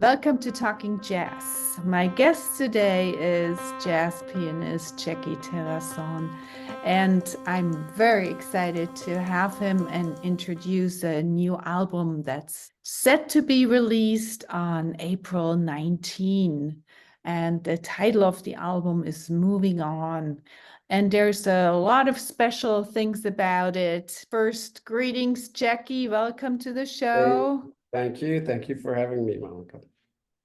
Welcome to Talking Jazz. My guest today is jazz pianist Jacky Terrasson, and I'm very excited to have him and introduce a new album that's set to be released on April 19. And the title of the album is Moving On. And there's a lot of special things about it. First, greetings, Jacky. Welcome to the Hey, show. thank you. Thank you for having me, Monika.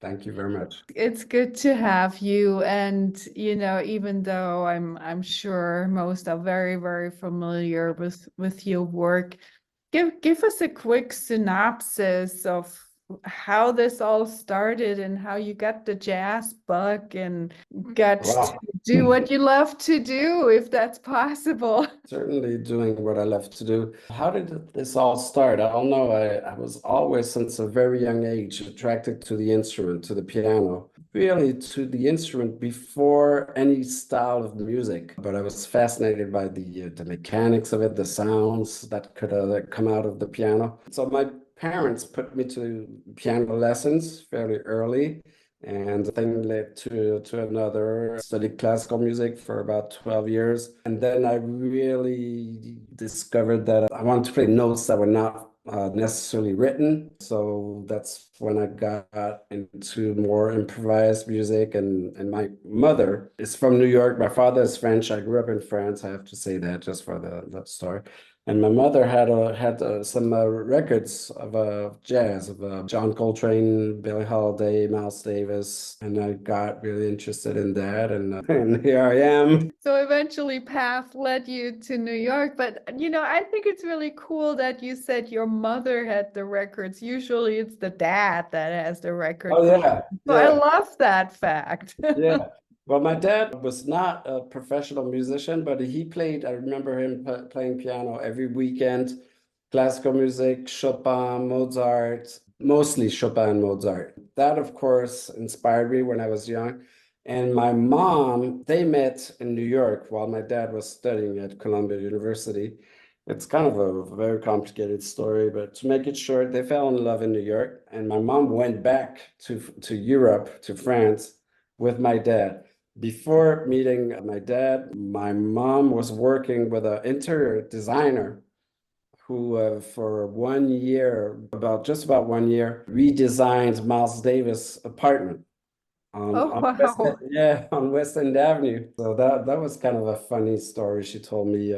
Thank you very much. It's good to have you. And, even though I'm sure most are very, very familiar with your work, give us a quick synopsis of how this all started and how you got the jazz bug and got to Wow. do what you love to do, if that's possible. Certainly doing what I love to do. How did this all start? I don't know. I was always, since a very young age, attracted to the instrument, to the piano, really to the instrument before any style of music. But I was fascinated by the mechanics of it, the sounds that could come out of the piano. So my parents put me to piano lessons fairly early. And the thing led to another. Studied classical music for about 12 years. And then I really discovered that I wanted to play notes that were not necessarily written. So that's when I got into more improvised music. And my mother is from New York. My father is French. I grew up in France. I have to say that just for the story. And my mother had some records of jazz of John Coltrane, Billie Holiday, Miles Davis, and I got really interested in that, and here I am. So eventually path led you to New York, but I think it's really cool that you said your mother had the records. Usually it's the dad that has the record Oh collection. yeah, So I yeah, love that fact. yeah. Well, my dad was not a professional musician, but he played. I remember him playing piano every weekend, classical music, Chopin, Mozart, mostly Chopin and Mozart. That, of course, inspired me when I was young. And my mom, they met in New York while my dad was studying at Columbia University. It's kind of a very complicated story, but to make it short, they fell in love in New York. And my mom went back to Europe, to France, with my dad. Before meeting my dad, my mom was working with an interior designer who, for 1 year, just about 1 year, redesigned Miles Davis' apartment Oh, on West, wow. yeah, on West End Avenue. So that was kind of a funny story she told me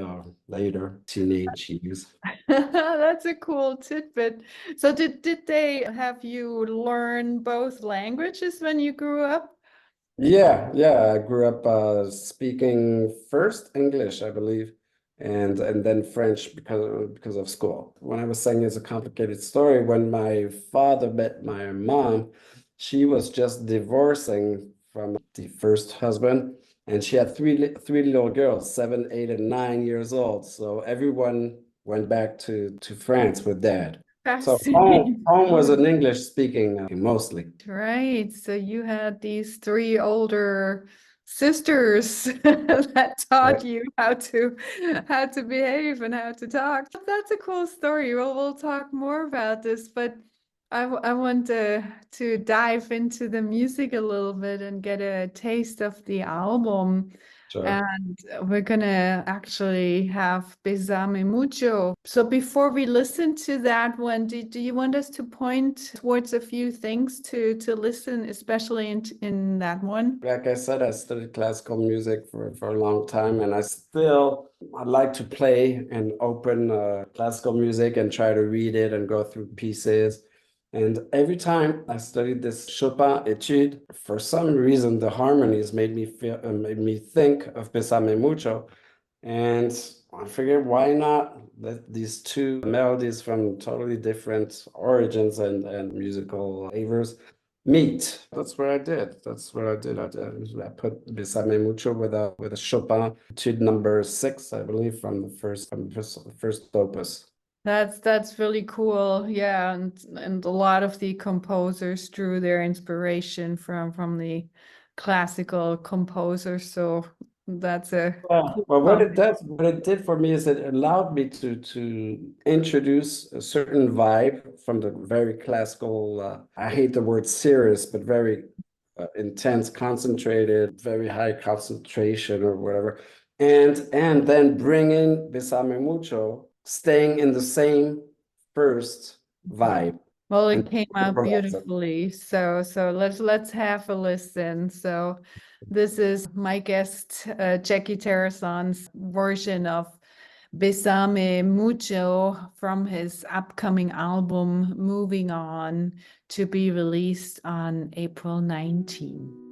later, teenage years. That's a cool tidbit. So did they have you learn both languages when you grew up? Yeah, yeah. I grew up speaking first English, I believe, and then French because of school. When I was saying it's a complicated story, when my father met my mom, she was just divorcing from the first husband, and she had three little girls, 7, 8, and 9 years old. So everyone went back to France with dad. So Fascinating. home was an English speaking mostly. Right. So you had these three older sisters that taught you how to behave and how to talk. That's a cool story. We'll talk more about this, but I want to dive into the music a little bit and get a taste of the album. Sure. And we're gonna actually have Besame Mucho. So before we listen to that one, do you want us to point towards a few things to listen, especially in that one? Like I said, I studied classical music for a long time, and I like to play and open classical music and try to read it and go through pieces. And every time I studied this Chopin etude, for some reason, the harmonies made me think of Besame Mucho. And I figured, why not let these two melodies from totally different origins and musical flavors meet? That's what I did. That's what I did. I put Besame Mucho with a Chopin Etude number 6, I believe, from the first opus. That's really cool. Yeah, and a lot of the composers drew their inspiration from the classical composers. So That's a Well, cool well, comment. what it did for me is it allowed me to introduce a certain vibe from the very classical. I hate the word serious, but very intense, concentrated, very high concentration or whatever, and then bring in Besame Mucho, staying in the same first vibe Well, it and came out beautifully. So let's have a listen. So this is my guest, Jacky Terrasson's version of Besame Mucho from his upcoming album Moving On, to be released on April 19.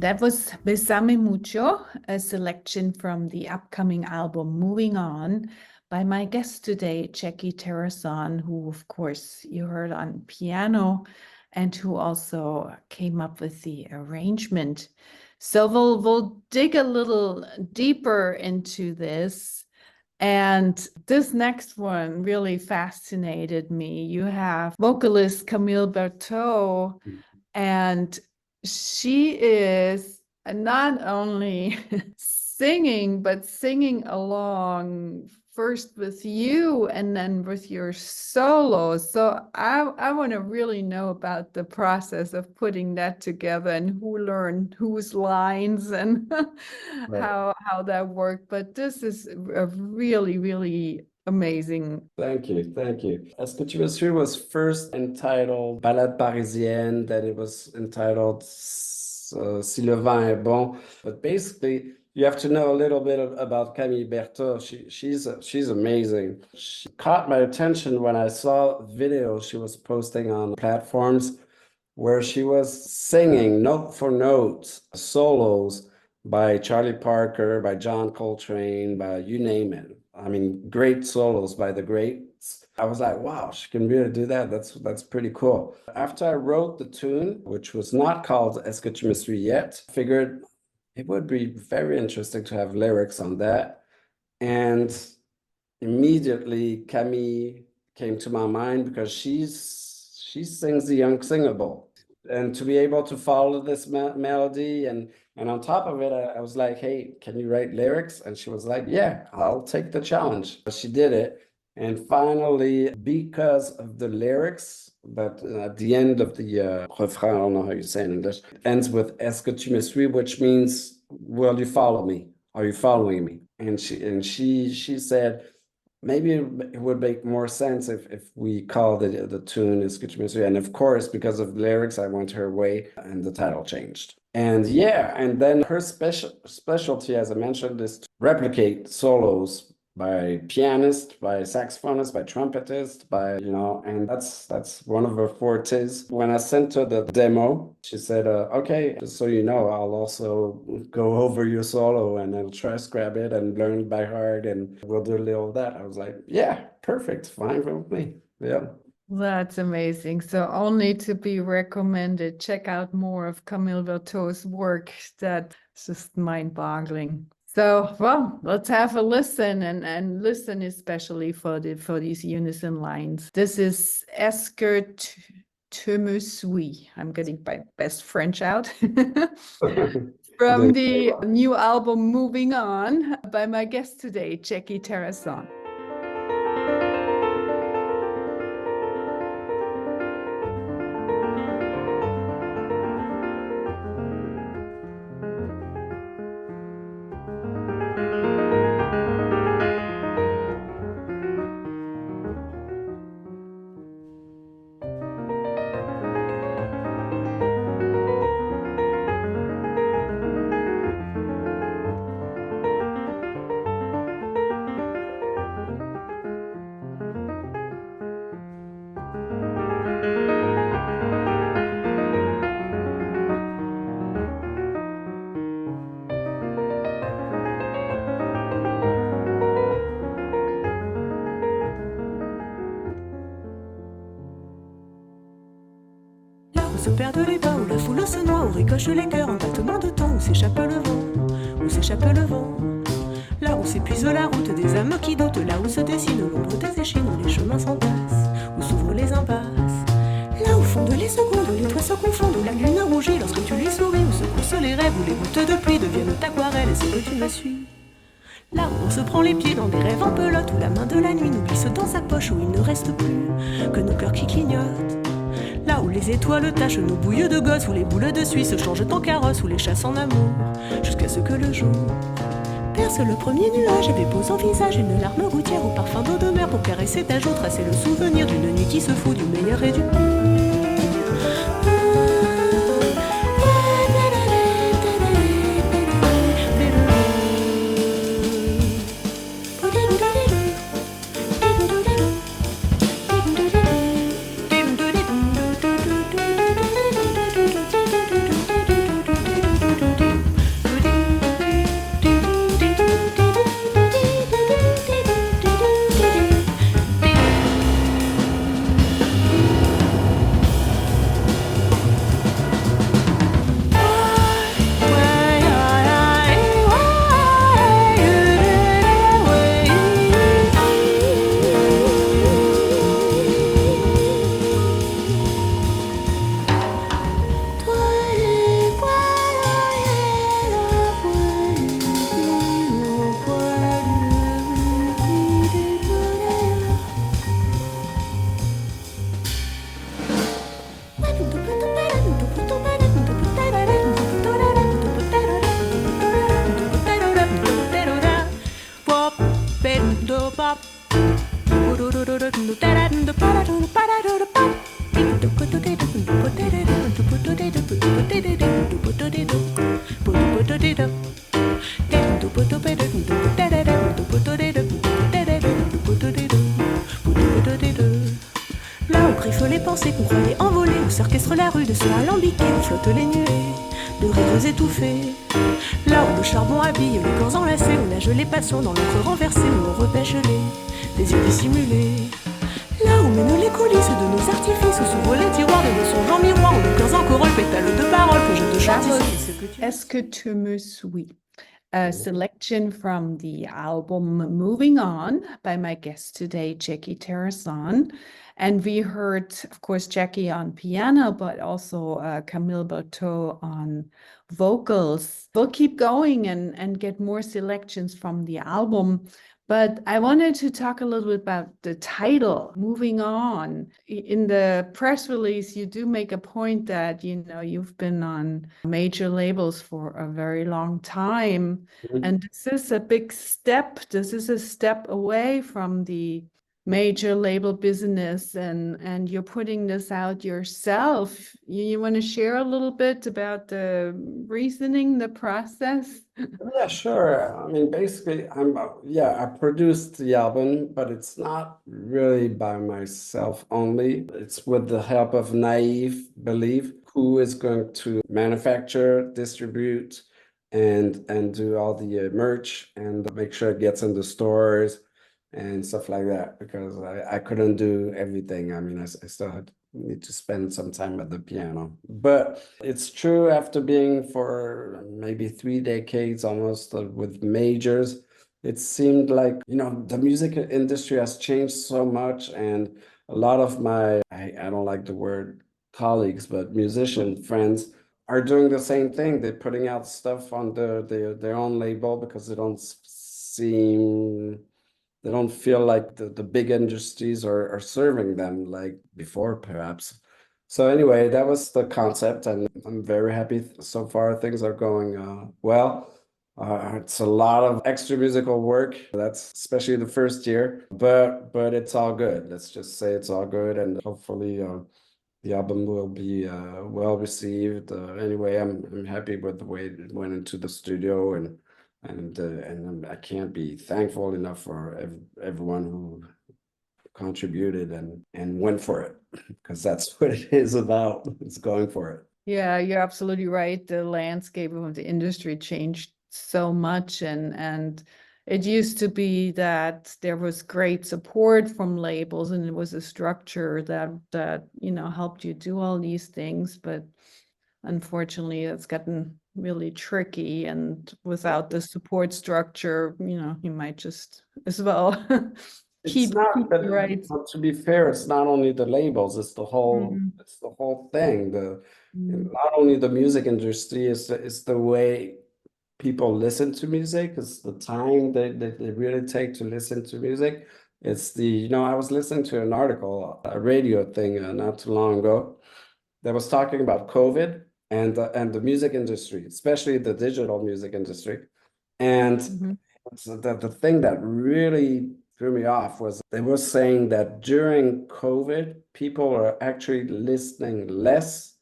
that was Besame Mucho, a selection from the upcoming album Moving On by my guest today, Jacky Terrasson, who, of course, you heard on piano and who also came up with the arrangement. So we'll dig a little deeper into this. And this next one really fascinated me. You have vocalist Camille Berthaud, and she is not only singing, but singing along first with you and then with your solos. So I want to really know about the process of putting that together and who learned whose lines and Right. how that worked. But this is a really, really amazing. Thank you, thank you. Est-ce que tu me suis was first entitled Ballade Parisienne, then it was entitled Si le vin est bon. But basically, you have to know a little bit about Camille Berthaud. She's amazing. She caught my attention when I saw videos she was posting on platforms where she was singing note for note solos by Charlie Parker, by John Coltrane, by you name it. I mean, great solos by the greats. I was like, wow, she can really do that. That's pretty cool. After I wrote the tune, which was not called Est-ce que tu me suis yet, I figured it would be very interesting to have lyrics on that. And immediately Camille came to my mind because she sings the unsingable. And to be able to follow this melody and on top of it, I was like, hey, can you write lyrics? And she was like, yeah, I'll take the challenge. She did it. And finally, because of the lyrics, but at the end of the refrain, I don't know how you say it in English, ends with Est-ce que tu me suis, which means, will you follow me? Are you following me? And she said, maybe it would make more sense if we call the tune Est-ce que tu me suis. And of course, because of the lyrics, I went her way and the title changed. And yeah, and then her specialty, as I mentioned, is to replicate solos by pianists, by saxophonists, by trumpetists, and that's one of her fortes. When I sent her the demo, she said, okay, just so you know, I'll also go over your solo and I'll transcribe it and learn it by heart and we'll do a little of that. I was like, yeah, perfect, fine with me. Yeah. That's amazing. So only to be recommended. Check out more of Camille Berthaud's work. That's just mind-boggling. So, well, let's have a listen and listen especially for these unison lines. This is Est-ce que tu me suis? I'm getting my best French out. From the new album Moving On by my guest today, Jacky Terrasson. Se perdent les pas, où la foule se noie, où ricochent les cœurs, un battement de temps, où s'échappe le vent, où s'échappe le vent. Là où s'épuise la route des âmes qui doutent, là où se dessine l'ombre des échines, où les chemins s'entassent, où s'ouvrent les impasses. Là où fondent les secondes, où les toits se confondent, où la lune rougit lorsque tu lui souris, où secoussent les rêves, où les gouttes de pluie deviennent aquarelles, et c'est que tu me suis. Là où on se prend les pieds dans des rêves en pelote, où la main de la nuit nous glisse dans sa poche, où il ne reste plus que nos cœurs qui clignotent. Là où les étoiles tachent nos bouilles de gosse, où les boules de suie se changent en carrosse, où les chassent en amour, jusqu'à ce que le jour perce le premier nuage et dépose en visage une larme gouttière au parfum d'eau de mer pour caresser ta joue, tracer le souvenir d'une nuit qui se fout du meilleur et du pire. Là on griffe les pensées qu'on croyait envolées, on s'orchestre la rue de sons alambiqués, on flotte les nuées de rires étouffés. Là où le charbon habille les corps enlacés, on nage les passions dans l'encre renversée, où on repêche les yeux dissimulés. Là où mènent les coulisses de nos artifices, où s'ouvrent les tiroirs de nos songes en miroir, où nos cœurs en corolle pétale de paroles que je te chante ici. Est-ce que tu me suis? A selection from the album Moving On by my guest today, Jacky Terrasson. And we heard, of course, Jacky on piano, but also Camille Bateau on vocals. We'll keep going and get more selections from the album. But I wanted to talk a little bit about the title, Moving On. In the press release, you do make a point that, you know, you've been on major labels for a very long time. And this is a big step. This is a step away from the major label business, and you're putting this out yourself. You want to share a little bit about the reasoning, the process? Yeah, sure. I mean, basically, I produced the album, but it's not really by myself only. It's with the help of Naive Believe, who is going to manufacture, distribute, and do all the merch and make sure it gets in the stores and stuff like that, because I couldn't do everything. I mean, I still need to spend some time at the piano. But it's true, after being for maybe 3 decades almost with majors, it seemed like, you know, the music industry has changed so much, and a lot of my, I don't like the word colleagues, but musician friends are doing the same thing. They're putting out stuff on their own label because they don't feel like the big industries are serving them like before, perhaps. So anyway, that was the concept, and I'm very happy so far. Things are going well. It's a lot of extra musical work. That's especially the first year, but it's all good. Let's just say it's all good, and hopefully the album will be well received. Anyway, I'm happy with the way it went into the studio, and I can't be thankful enough for everyone who contributed and went for it, because that's what it is about. It's going for it. Yeah, you're absolutely right. The landscape of the industry changed so much, and it used to be that there was great support from labels, and it was a structure that you know helped you do all these things. But unfortunately, it's gotten really tricky, and without the support structure, you know, you might just as well keep But right. to be fair, it's not only the labels, it's the whole thing. Not only the music industry, it's the way people listen to music, it's the time they really take to listen to music. It's you know, I was listening to an article, a radio thing not too long ago, that was talking about COVID and the music industry, especially the digital music industry. And so the thing that really threw me off was they were saying that during COVID, people are actually listening less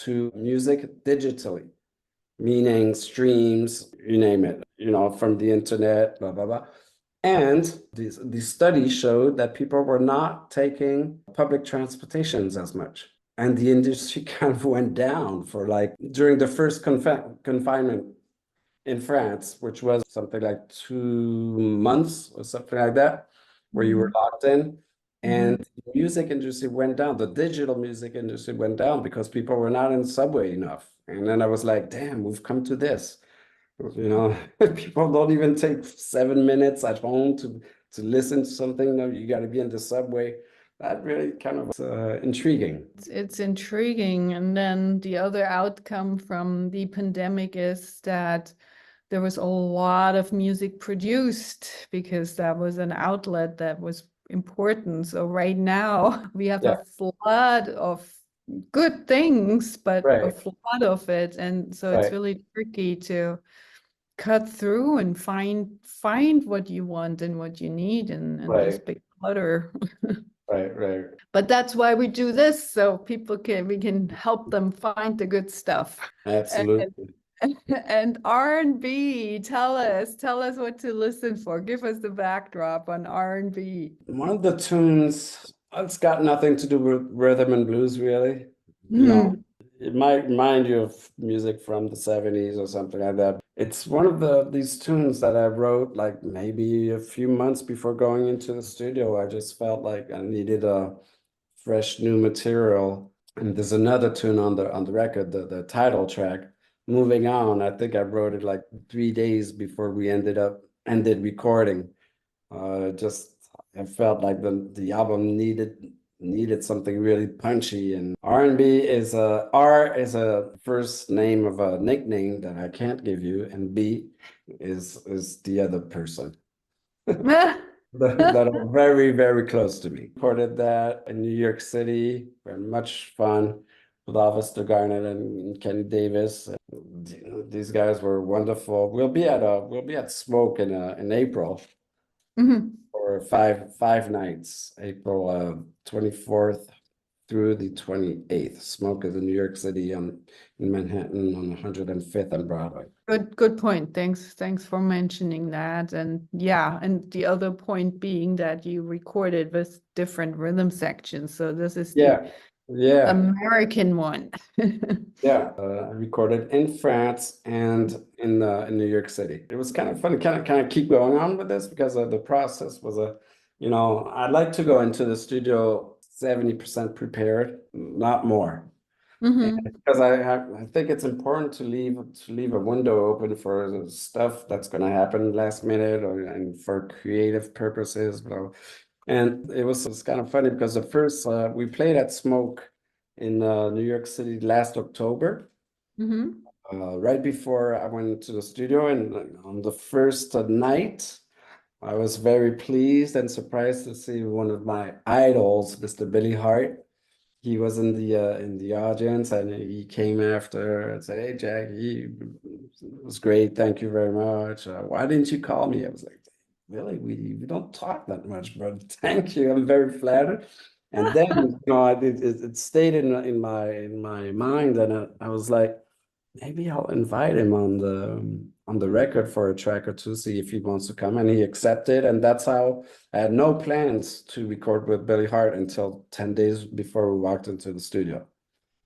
to music digitally, meaning streams, you name it, you know, from the internet, blah, blah, blah. And the study showed that people were not taking public transportations as much. And the industry kind of went down for like during the first confinement in France, which was something like 2 months or something like that, where you were locked in. And the music industry went down. The digital music industry went down because people were not in the subway enough. And then I was like, damn, we've come to this. You know, people don't even take 7 minutes at home to listen to something. No, you got to be in the subway. That really kind of intriguing. It's intriguing. And then the other outcome from the pandemic is that there was a lot of music produced because that was an outlet that was important. So right now we have a flood of good things, but a flood of it. And so it's really tricky to cut through and find what you want and what you need and this Right, big clutter. right. But that's why we do this, so we can help them find the good stuff. Absolutely. And R&B, tell us what to listen for. Give us the backdrop on R&B. One of the tunes, it's got nothing to do with rhythm and blues, really. You know, Mhm. it might remind you of music from the 70s or something like that. It's one of these tunes that I wrote like maybe a few months before going into the studio. I just felt like I needed a fresh new material. And there's another tune on the record, the title track, Moving On. I think I wrote it like 3 days before we ended recording. Just I felt like the album needed something really punchy, and R&B is a first name of a nickname that I can't give you, and B is the other person that are very, very close to me. Recorded that in New York City. Very much fun with Officer Garnett and Kenny Davis. These guys were wonderful. We'll be at Smoke in April Mhm. for five nights, April 24th through the 28th. Smoke is in New York City in Manhattan on 105th and Broadway. Good point. Thanks for mentioning that. And yeah, and the other point being that you recorded with different rhythm sections. So this is the Yeah. American one. Yeah, I recorded in France and in New York City. It was kind of fun. Kind of keep going on with this because the process was I like to go into the studio 70% prepared, not more. And Mhm. because I think it's important to leave a window open for the stuff that's going to happen last minute and for creative purposes. And it was kind of funny because the first we played at Smoke in New York City last October, Mhm. right before I went to the studio. And on the first night, I was very pleased and surprised to see one of my idols, Mr. Billy Hart. He was in the audience, and he came after and said, "Hey, Jacky, it was great. Thank you very much. Why didn't you call me?" I was like, "Really? We don't talk that much, but thank you. I'm very flattered." And then it stayed in my mind, and I was like, maybe I'll invite him on the record for a track or two, see if he wants to come. And he accepted, and that's how I had no plans to record with Billy Hart until 10 days before we walked into the studio.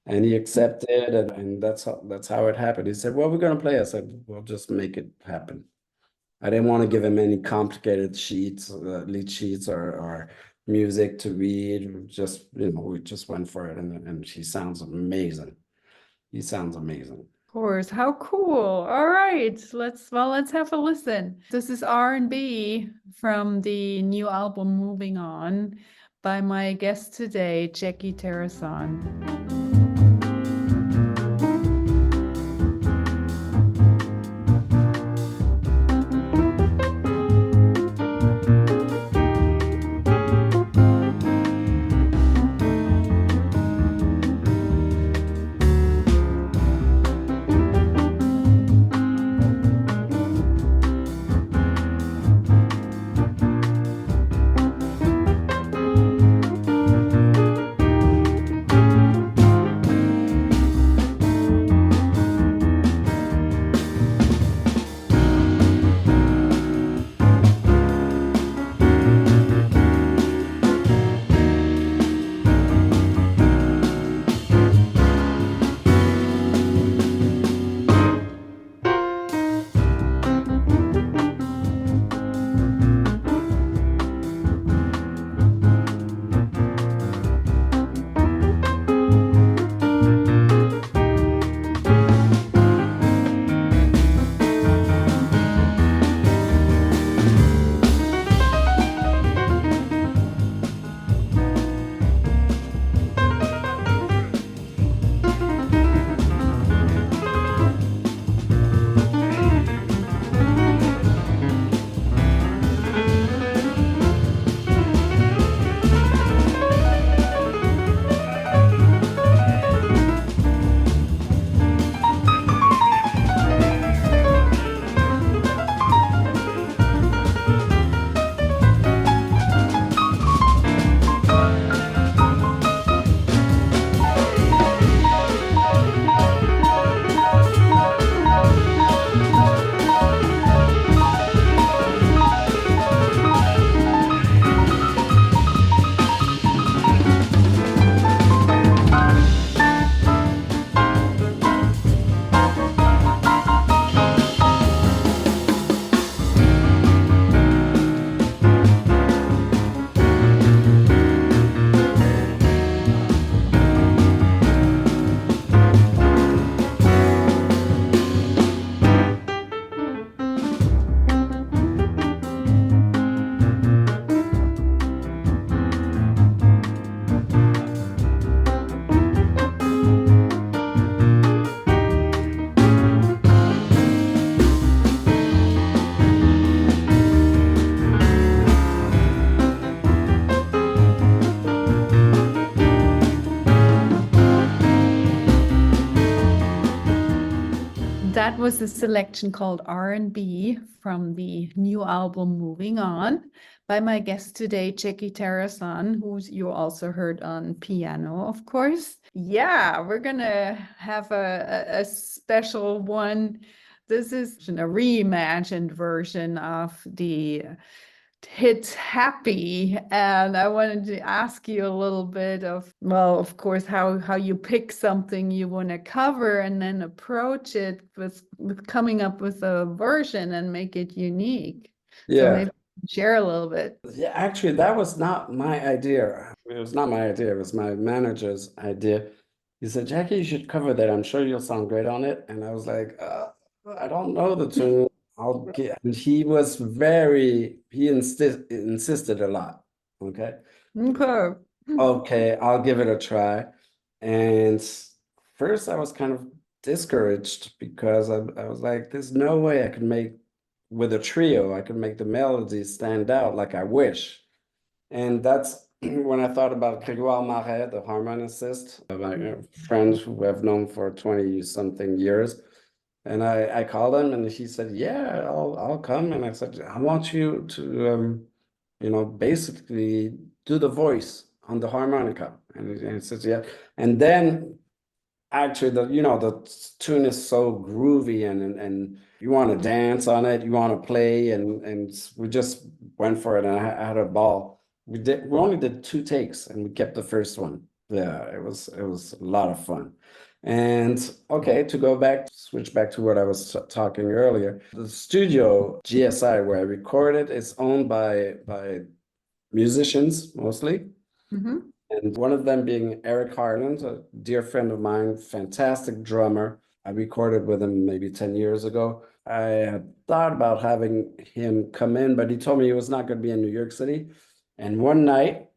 And he accepted, and that's how it happened. He said, "Well, we're gonna play." I said, "We'll just make it happen." I didn't want to give him any complicated sheets, lead sheets or music to read. Just, we just went for it, and he sounds amazing. He sounds amazing. Of course, how cool. All right, let's have a listen. This is R&B from the new album Moving On by my guest today, Jacky Terrasson. was a selection called R&B from the new album Moving On by my guest today, Jacky Terrasson, who you also heard on piano, of course. Yeah, we're gonna have a special one. This is a reimagined version of the hit Happy, and I wanted to ask you a little bit of, well, of course, how you pick something you want to cover and then approach it with coming up with a version and make it unique. So Yeah. maybe share a little bit. Yeah, actually, that was not my idea. It was not my idea. It was my manager's idea. He said, Jacky, you should cover that. I'm sure you'll sound great on it. And I was like, I don't know the tune. I'll get. And he was he insisted a lot. Okay. Okay. Okay, I'll give it a try. And first, I was kind of discouraged because I was like, there's no way I could make, with a trio, I could make the melody stand out like I wish. And that's when I thought about Grégoire Marais, the harmonicist, my friend who I've known for 20 something years. And I called him and he said, yeah, I'll come. And I said, I want you to, basically do the voice on the harmonica. And he says, yeah. And then actually the tune is so groovy and you want to dance on it, you want to play, and we just went for it, and I had a ball. We only did 2 takes and we kept the first one. Yeah, it was a lot of fun. And okay, to switch back to what I was talking earlier, the studio GSI where I recorded is owned by musicians mostly. Mm-hmm. And one of them being Eric Harland, a dear friend of mine, fantastic drummer. I recorded with him maybe 10 years ago. I had thought about having him come in, but he told me he was not going to be in New York City. And one night,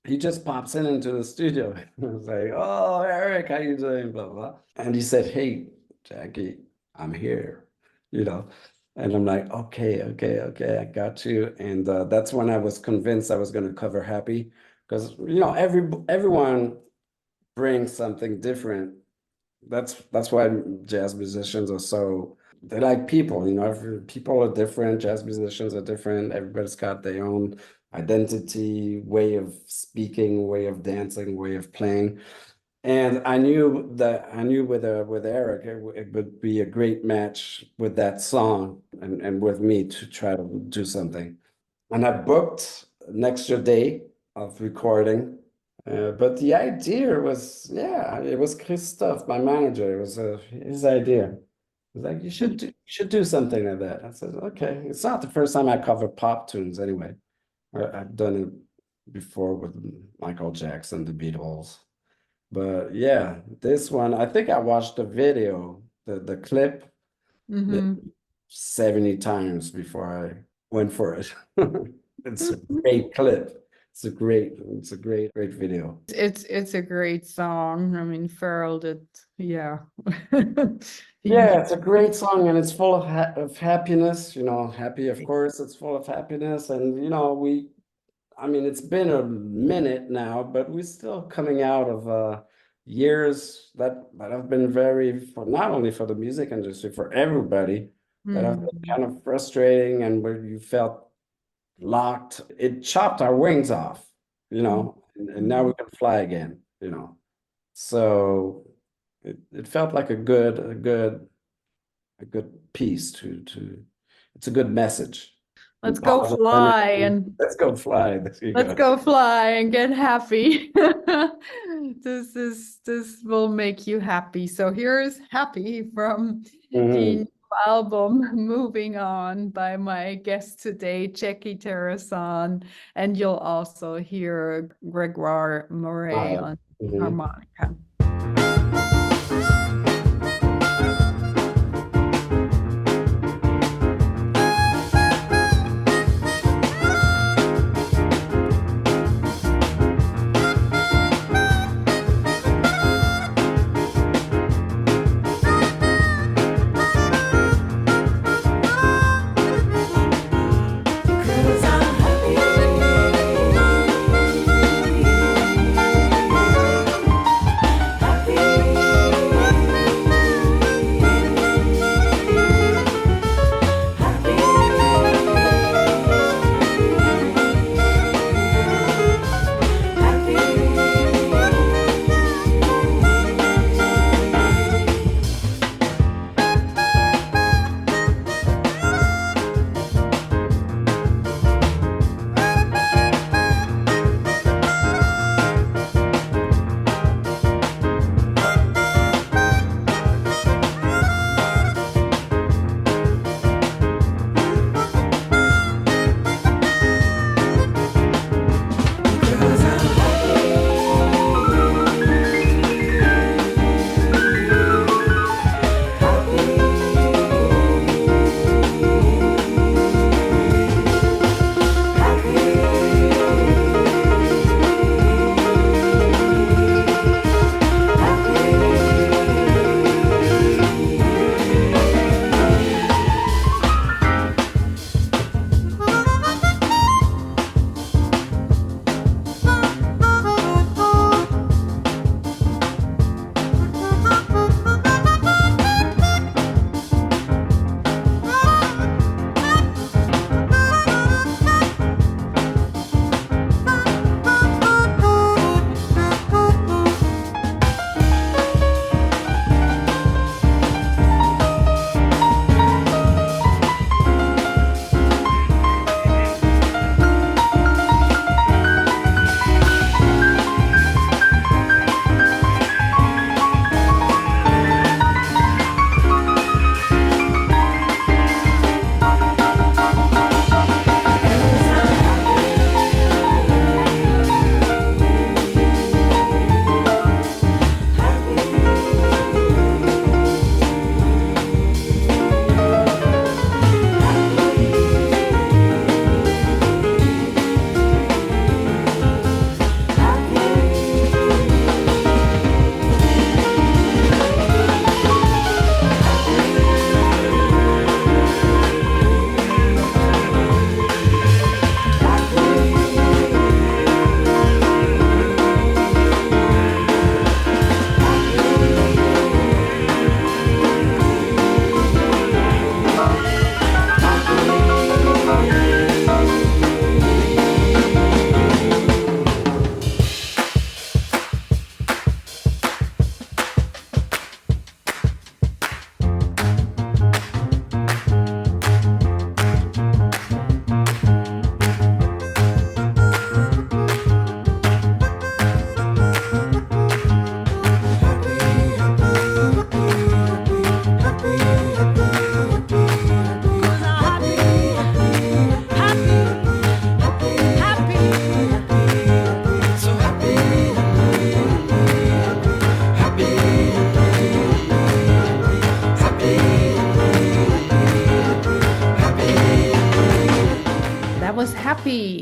he just pops into the studio. I was like, oh, Eric, how you doing? Blah, blah. And he said, hey, Jacky, I'm here, And I'm like, okay, I got you. And that's when I was convinced I was going to cover Happy. Because everyone brings something different. That's why jazz musicians are they like people, people are different, jazz musicians are different, everybody's got their own identity, way of speaking, way of dancing, way of playing. And I knew with Eric, it would be a great match with that song and with me to try to do something. And I booked an extra day of recording. But the idea was, it was Christophe, my manager. It was his idea. He was like, you should do something like that. I said, okay. It's not the first time I cover pop tunes anyway. I've done it before with Michael Jackson, the Beatles. But yeah, this one, I think I watched the video, the clip, 70 times before I went for it. It's a great clip. It's a great video. It's a great song. I mean, Farrell did, yeah. Yeah, it's a great song, and it's full of happiness. Happy, of course, it's full of happiness, and it's been a minute now, but we're still coming out of years that have been not only for the music industry, for everybody, that have been kind of frustrating, and where you felt locked. It chopped our wings off, and now we can fly again, So it felt like a good piece to it's a good message. Let's go fly and let's go fly. Let's go fly and get happy. This will make you happy. So here's Happy from the album Moving On by my guest today, Jacky Terrasson, and you'll also hear Grégoire Marais on harmonica.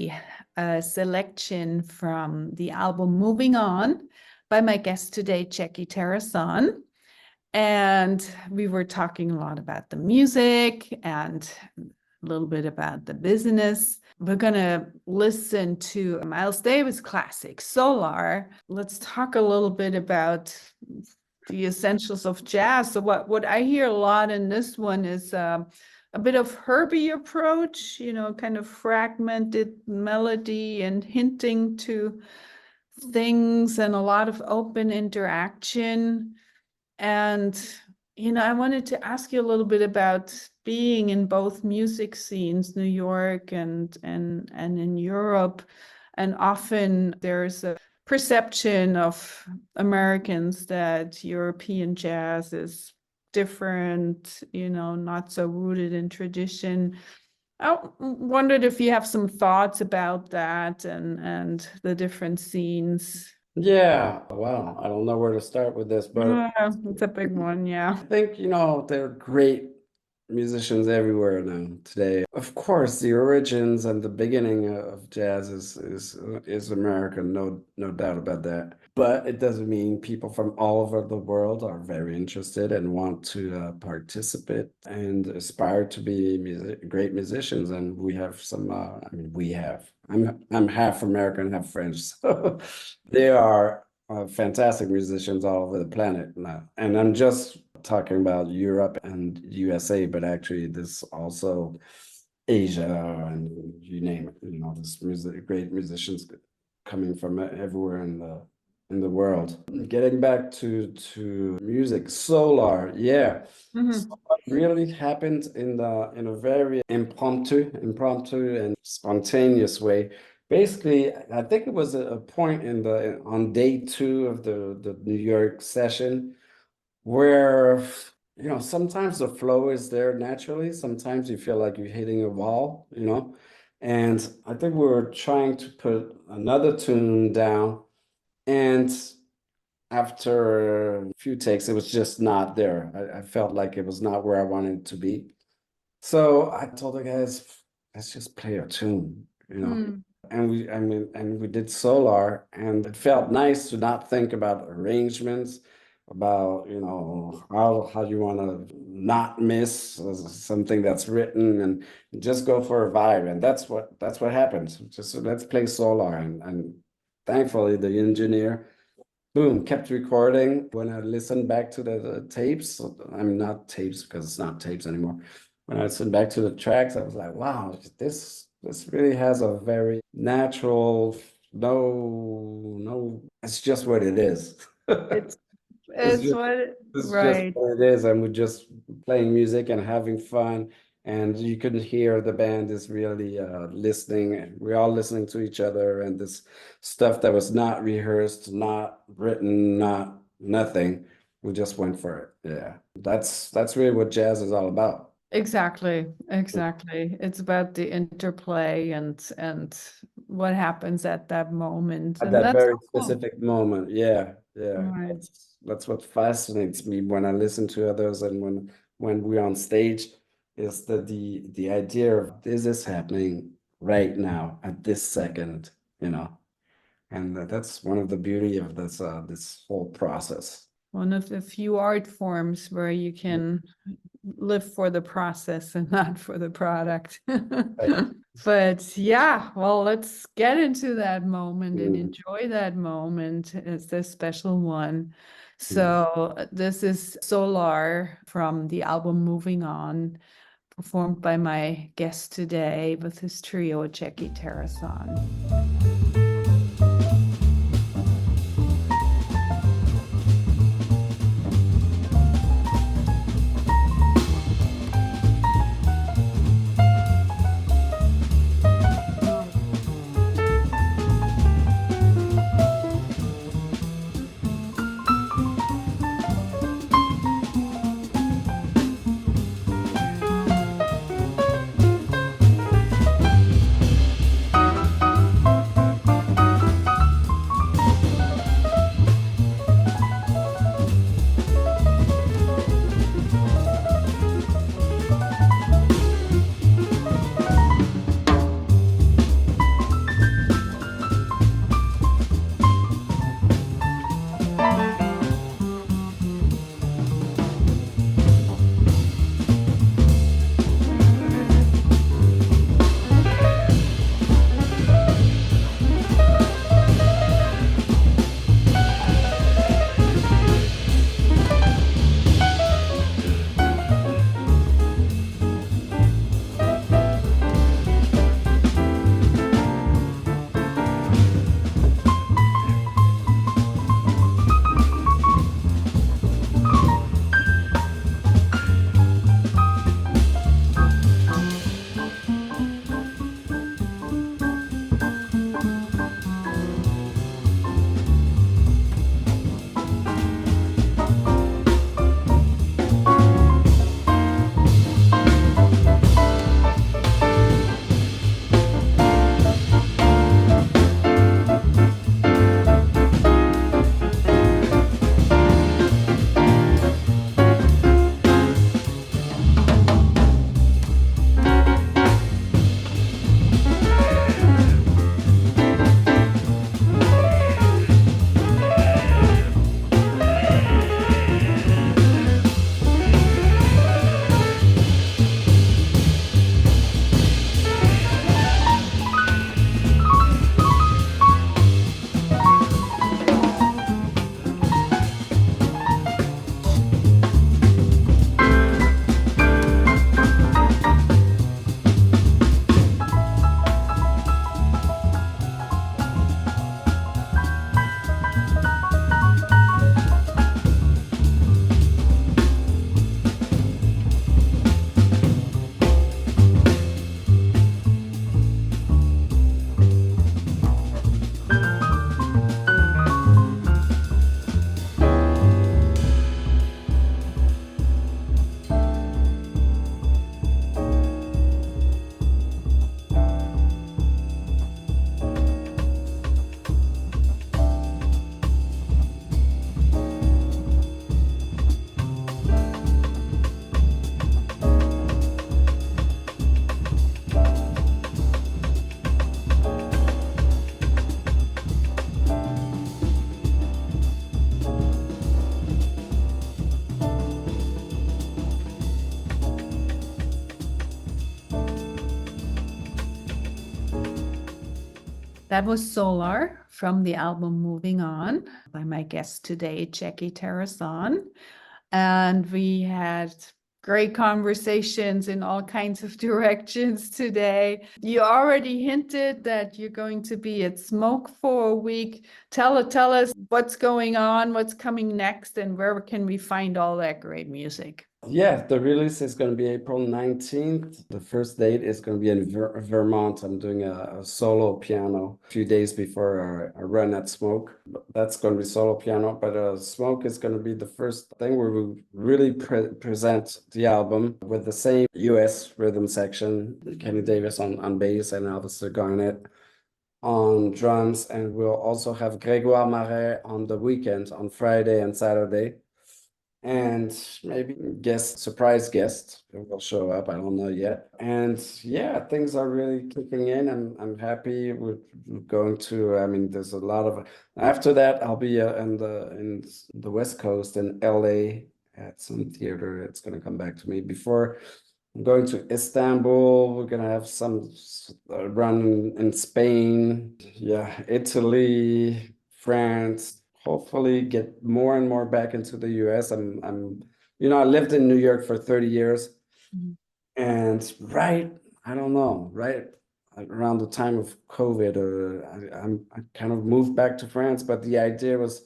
play a selection from the album Moving On by my guest today, Jacky Terrasson. And we were talking a lot about the music and a little bit about the business. We're going to listen to Miles Davis classic, Solar. Let's talk a little bit about the essentials of jazz. So what I hear a lot in this one is a bit of Herbie approach, kind of fragmented melody and hinting to things and a lot of open interaction. And, I wanted to ask you a little bit about being in both music scenes, New York and in Europe. And often there's a perception of Americans that European jazz is different, not so rooted in tradition. I wondered if you have some thoughts about that and the different scenes. Yeah, well, I don't know where to start with this, but It's a big one, yeah. I think, there are great musicians everywhere now today. Of course, the origins and the beginning of jazz is American, no doubt about that. But it doesn't mean people from all over the world are very interested and want to participate and aspire to be great musicians. And we have some. I'm half American, half French, so they are fantastic musicians all over the planet now. And I'm just talking about Europe and USA, but actually this also Asia and you name it. This great musicians coming from everywhere in the world. Getting back to music, Solar, yeah. Mhm. Solar really happened in a very impromptu and spontaneous way. Basically, I think it was a point on day 2 of the New York session where sometimes the flow is there naturally, sometimes you feel like you're hitting a wall, and I think we were trying to put another tune down, and after a few takes it was just not there. I felt like it was not where I wanted it to be, so I told the guys, let's just play a tune, and we did Solar, and it felt nice to not think about arrangements, about how you want to not miss something that's written, and just go for a vibe. And that's what happens. Just let's play Solar, and thankfully the engineer, boom, kept recording. When I listened back to the tapes, I mean, not tapes because it's not tapes anymore, when I listened back to the tracks, I was like, wow, this really has a very natural, no, it's just what it is. It's just, what, it's just right. what it is, and we're just playing music and having fun. And you can hear the band is really listening. We're all listening to each other, and this stuff that was not rehearsed, not written, nothing. We just went for it. Yeah, that's really what jazz is all about. Exactly. It's about the interplay and what happens at that moment. At And that that's very so cool. specific moment. Yeah. Right. That's what fascinates me when I listen to others, and when we're on stage, is the idea of, is this happening right now at this second, and that's one of the beauty of this whole process. One of the few art forms where you can live for the process and not for the product. But yeah, well, let's get into that moment and enjoy that moment. It's a special one. So this is Solar from the album Moving On, performed by my guest today with his trio, Jacky Terrasson. That was Solar from the album Moving On by my guest today, Jacky Terrasson. And we had great conversations in all kinds of directions today. You already hinted that you're going to be at Smoke for a week. Tell us what's going on, what's coming next, and where can we find all that great music? Yeah, the release is going to be April 19th. The first date is going to be in Vermont. I'm doing a solo piano a few days before I run at Smoke. That's going to be solo piano, but Smoke is going to be the first thing where we really present the album with the same US rhythm section, Kenny Davis on bass and Elvis Garnett on drums. And we'll also have Grégoire Marais on the weekend, on Friday and Saturday. And maybe surprise guest will show up. I don't know yet. And yeah, things are really kicking in. I'm happy. We're going to, I mean, there's a lot of, after that, I'll be in the West Coast in LA at some theater. It's going to come back to me before I'm going to Istanbul. We're going to have some run in Spain. Yeah, Italy, France. Hopefully get more and more back into the US. I lived in New York for 30 years. Mhm. And I don't know, right around the time of COVID, I kind of moved back to France, but the idea is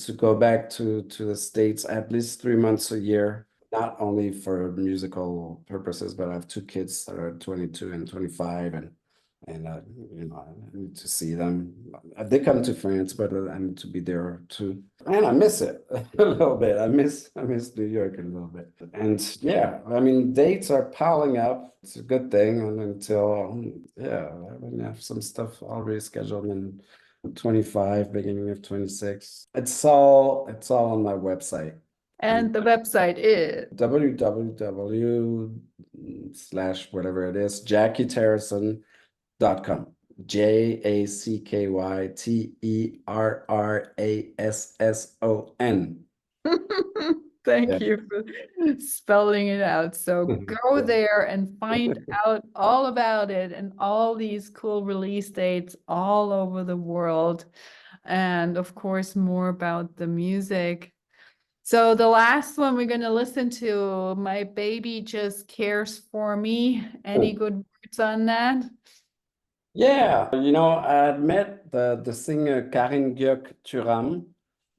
to go back to the States at least 3 months a year, not only for musical purposes, but I have two kids that are 22 and 25, and I need to see them. They come to France, but I need to be there too. And I miss it a little bit. I miss New York a little bit. And yeah, I mean, dates are piling up. It's a good thing. And until I have some stuff already scheduled in 25, beginning of 26. It's all on my website. And the website is www / whatever it is, JackyTerrasson.com. JackyTerrasson. Thank Yeah. you for spelling it out. So go there and find out all about it and all these cool release dates all over the world. And of course, more about the music. So the last one we're going to listen to, My Baby Just Cares for Me. Any good words on that? Yeah, I had met the singer Karin Gyök-Turam.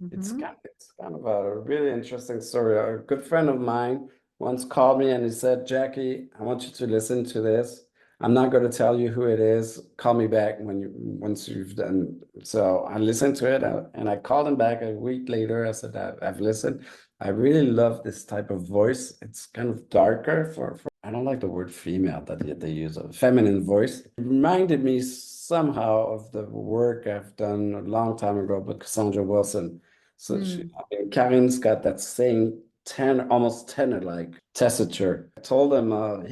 It's Mhm. kind of a really interesting story. A good friend of mine once called me and he said, Jacky, I want you to listen to this. I'm not going to tell you who it is. Call me back once you've done. So I listened to it and I called him back a week later. I said, I've listened. I really love this type of voice. It's kind of darker for I don't like the word female that they use, a feminine voice. It reminded me somehow of the work I've done a long time ago with Cassandra Wilson. So Karin's got that same almost tenor-like tessiture. I told him, I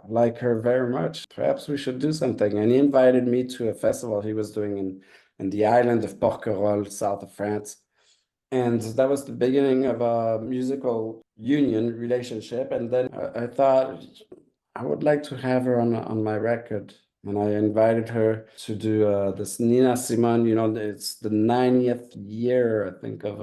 like her very much. Perhaps we should do something. And he invited me to a festival he was doing in the island of Porquerolles, south of France. And that was the beginning of a musical union relationship. And then I thought I would like to have her on my record. And I invited her to do this Nina Simone, it's the 90th year, I think, it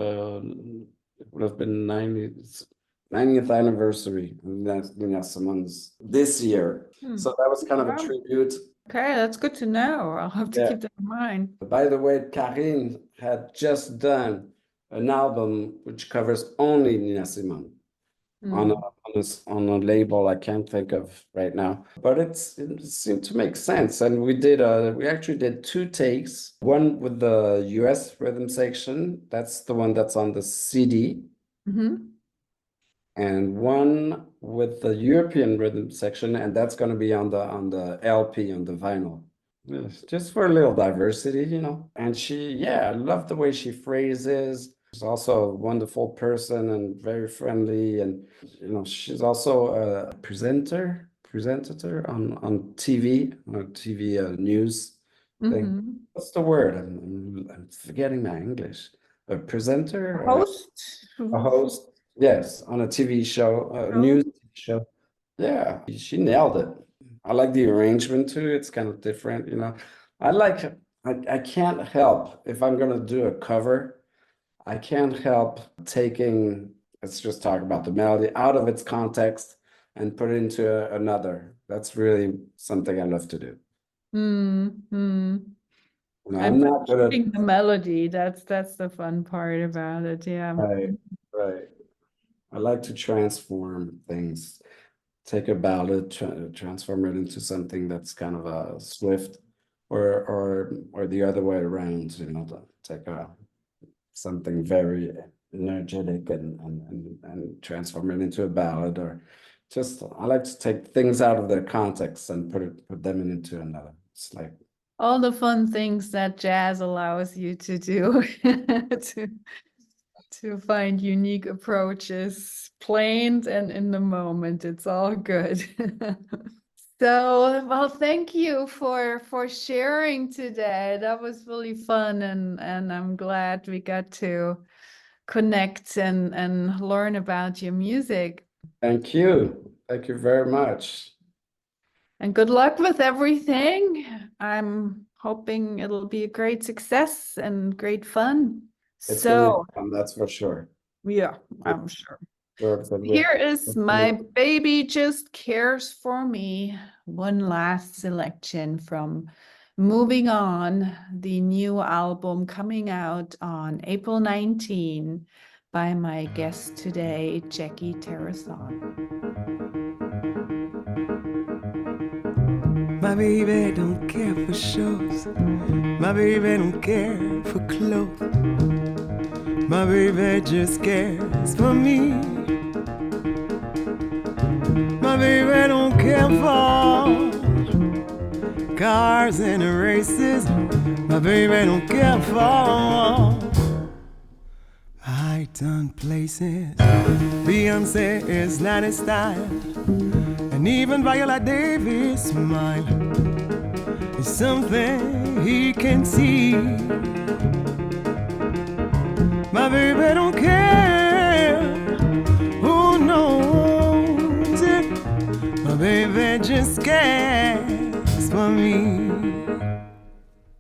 would have been 90th anniversary of Nina Simone's this year. So that was kind of a Wow. tribute. Okay, that's good to know. I'll have to keep that in mind. By the way, Karin had just done an album which covers only Nina Simone on a label I can't think of right now, but it seemed to make sense. And we actually did two takes, one with the US rhythm section, that's the one that's on the CD, and one with the European rhythm section, and that's going to be on the LP, on the vinyl. Just for a little diversity, And I love the way she phrases. She's also a wonderful person and very friendly. And, she's also a presenter on TV, news thing. What's the word? I'm forgetting my English. A presenter? Host? A host. Yes, on a TV show, a news show. Yeah, she nailed it. I like the arrangement too. It's kind of different, I can't help if I'm gonna do a cover, I can't help taking, let's just talk about the melody out of its context and put it into another. That's really something I love to do. Mm-hmm. I'm And not good keeping at, the melody, that's the fun part about it. Yeah. right, right. I like to transform things, take a ballad, transform it into something that's kind of a swift, or the other way around. Take something very energetic and transform it into a ballad, or just I like to take things out of their context and put them into another. It's like All the fun things that jazz allows you to do to find unique approaches, playing and in the moment. It's all good. So, well, thank you for sharing today. That was really fun, and I'm glad we got to connect and learn about your music. thank you very much. And good luck with everything. I'm hoping it'll be a great success and great fun. It's gonna be So, fun, that's for sure. yeah, I'm sure. But Here is My Baby Just Cares for Me. One last selection from Moving On, the new album coming out on April 19 by my guest today, Jacky Terrasson. My baby don't care for shows. My baby don't care for clothes. My baby just cares for me. My baby don't care for cars and races. My baby don't care for high done places. Beyonce is not his style, and even Viola Davis' smile is something he can see. My baby don't care who knows it. My baby just cares for me.